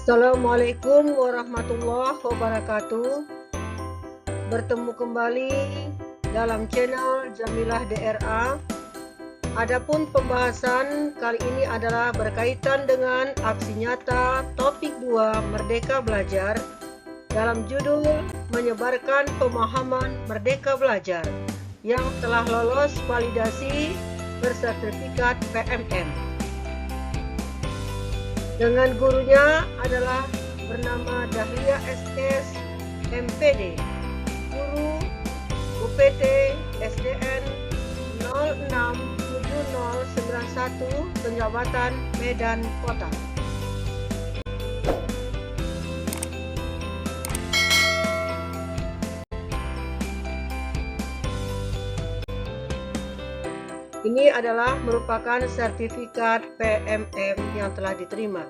Assalamualaikum warahmatullahi wabarakatuh. Bertemu kembali dalam channel Jamilah DRA. Adapun pembahasan kali ini adalah berkaitan dengan aksi nyata topik 2 Merdeka Belajar dalam judul menyebarkan pemahaman Merdeka Belajar yang telah lolos validasi bersertifikat PMM. Dengan gurunya adalah bernama Dahlia SS MPD, guru UPT SDN 067091 Penjabatan Medan Kota. Ini adalah merupakan sertifikat PMM yang telah diterima.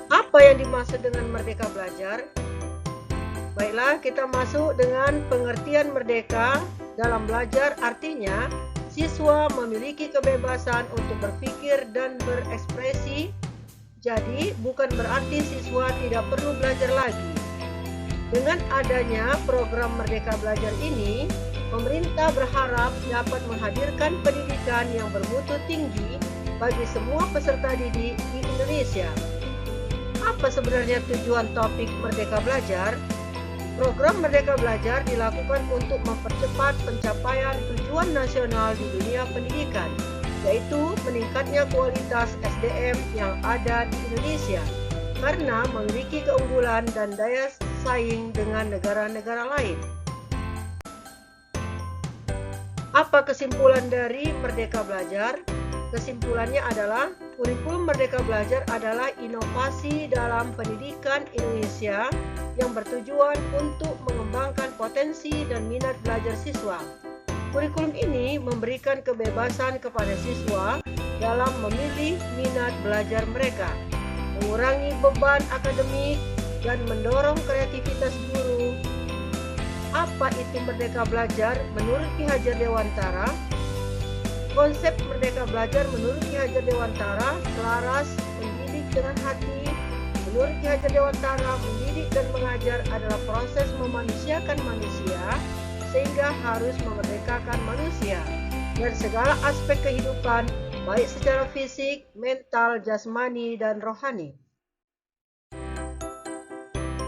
Apa yang dimaksud dengan Merdeka Belajar? Baiklah, kita masuk dengan pengertian merdeka dalam belajar, artinya siswa memiliki kebebasan untuk berpikir dan berekspresi. Jadi, bukan berarti siswa tidak perlu belajar lagi. Dengan adanya program Merdeka Belajar ini, pemerintah berharap dapat menghadirkan pendidikan yang bermutu tinggi bagi semua peserta didik di Indonesia. Apa sebenarnya tujuan topik Merdeka Belajar? Program Merdeka Belajar dilakukan untuk mempercepat pencapaian tujuan nasional di dunia pendidikan, yaitu meningkatnya kualitas SDM yang ada di Indonesia, karena memiliki keunggulan dan daya saing dengan negara-negara lain. Apa kesimpulan dari Merdeka Belajar? Kesimpulannya adalah kurikulum Merdeka Belajar adalah inovasi dalam pendidikan Indonesia yang bertujuan untuk mengembangkan potensi dan minat belajar siswa. Kurikulum ini memberikan kebebasan kepada siswa dalam memilih minat belajar mereka, mengurangi beban akademik, dan mendorong kreativitas guru. Apa itu Merdeka Belajar menurut Ki Hajar Dewantara? Konsep Merdeka Belajar menurut Ki Hajar Dewantara selaras mendidik dengan hati. Menurut Ki Hajar Dewantara, mendidik dan mengajar adalah proses memanusiakan manusia, sehingga harus memerdekakan manusia dan segala aspek kehidupan, baik secara fisik, mental, jasmani, dan rohani.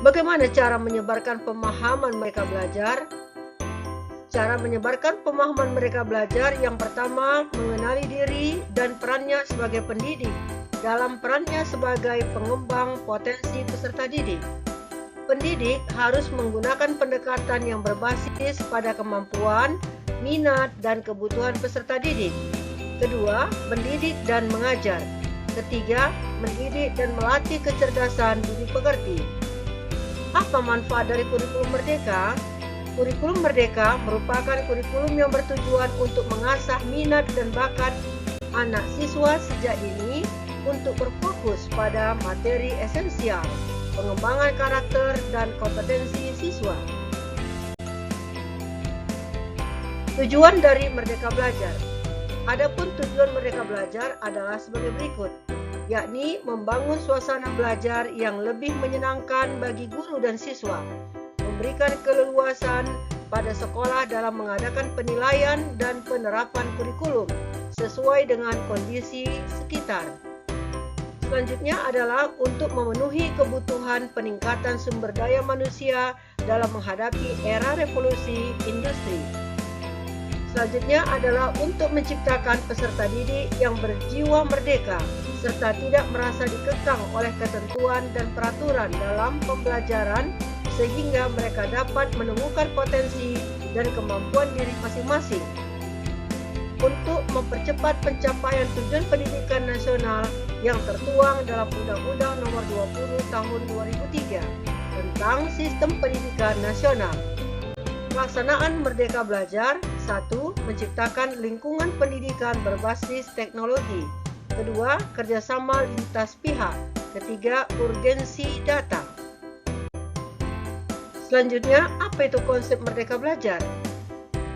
Bagaimana cara menyebarkan pemahaman Merdeka Belajar? Cara menyebarkan pemahaman Merdeka Belajar yang pertama, mengenali diri dan perannya sebagai pendidik dalam perannya sebagai pengembang potensi peserta didik. Pendidik harus menggunakan pendekatan yang berbasis pada kemampuan, minat, dan kebutuhan peserta didik. Kedua, mendidik dan mengajar. Ketiga, mendidik dan melatih kecerdasan budi pekerti. Apa manfaat dari kurikulum Merdeka? Kurikulum Merdeka merupakan kurikulum yang bertujuan untuk mengasah minat dan bakat anak siswa sejak dini untuk berfokus pada materi esensial, pengembangan karakter dan kompetensi siswa. Tujuan dari Merdeka Belajar. Adapun tujuan Merdeka Belajar adalah sebagai berikut, yakni membangun suasana belajar yang lebih menyenangkan bagi guru dan siswa, memberikan keleluasan pada sekolah dalam mengadakan penilaian dan penerapan kurikulum sesuai dengan kondisi sekitar. Selanjutnya adalah untuk memenuhi kebutuhan peningkatan sumber daya manusia dalam menghadapi era revolusi industri. Selanjutnya adalah untuk menciptakan peserta didik yang berjiwa merdeka serta tidak merasa dikekang oleh ketentuan dan peraturan dalam pembelajaran, sehingga mereka dapat menemukan potensi dan kemampuan diri masing-masing. Untuk mempercepat pencapaian tujuan pendidikan nasional yang tertuang dalam Undang-Undang Nomor 20 Tahun 2003 tentang Sistem Pendidikan Nasional. Pelaksanaan Merdeka Belajar. 1. Menciptakan lingkungan pendidikan berbasis teknologi. Kedua, kerjasama lintas pihak. Ketiga, urgensi data. Selanjutnya, apa itu konsep Merdeka Belajar?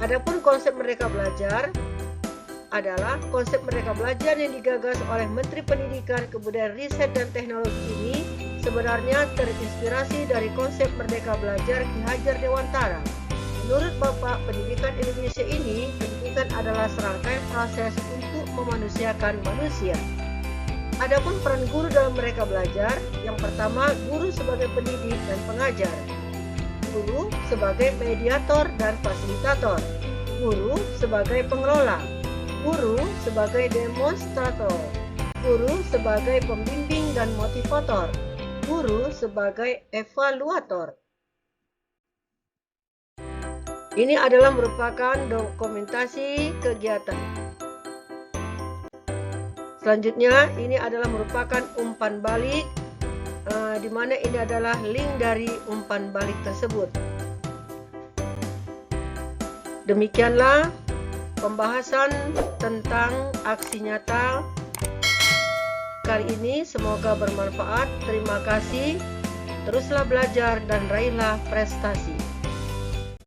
Adapun konsep Merdeka Belajar adalah konsep Merdeka Belajar yang digagas oleh Menteri Pendidikan, Kebudayaan, Riset, dan Teknologi ini sebenarnya terinspirasi dari konsep Merdeka Belajar Ki Hajar Dewantara. Menurut Bapak Pendidikan Indonesia ini, pendidikan adalah serangkaian proses untuk memanusiakan manusia. Adapun peran guru dalam Merdeka Belajar, yang pertama, guru sebagai pendidik dan pengajar, guru sebagai mediator dan fasilitator, guru sebagai pengelola, guru sebagai demonstrator, guru sebagai pembimbing dan motivator, guru sebagai evaluator. Ini adalah merupakan dokumentasi kegiatan. Selanjutnya, ini adalah merupakan umpan balik, di mana ini adalah link dari umpan balik tersebut. Demikianlah pembahasan tentang aksi nyata kali ini. Semoga bermanfaat. Terima kasih. Teruslah belajar dan raihlah prestasi.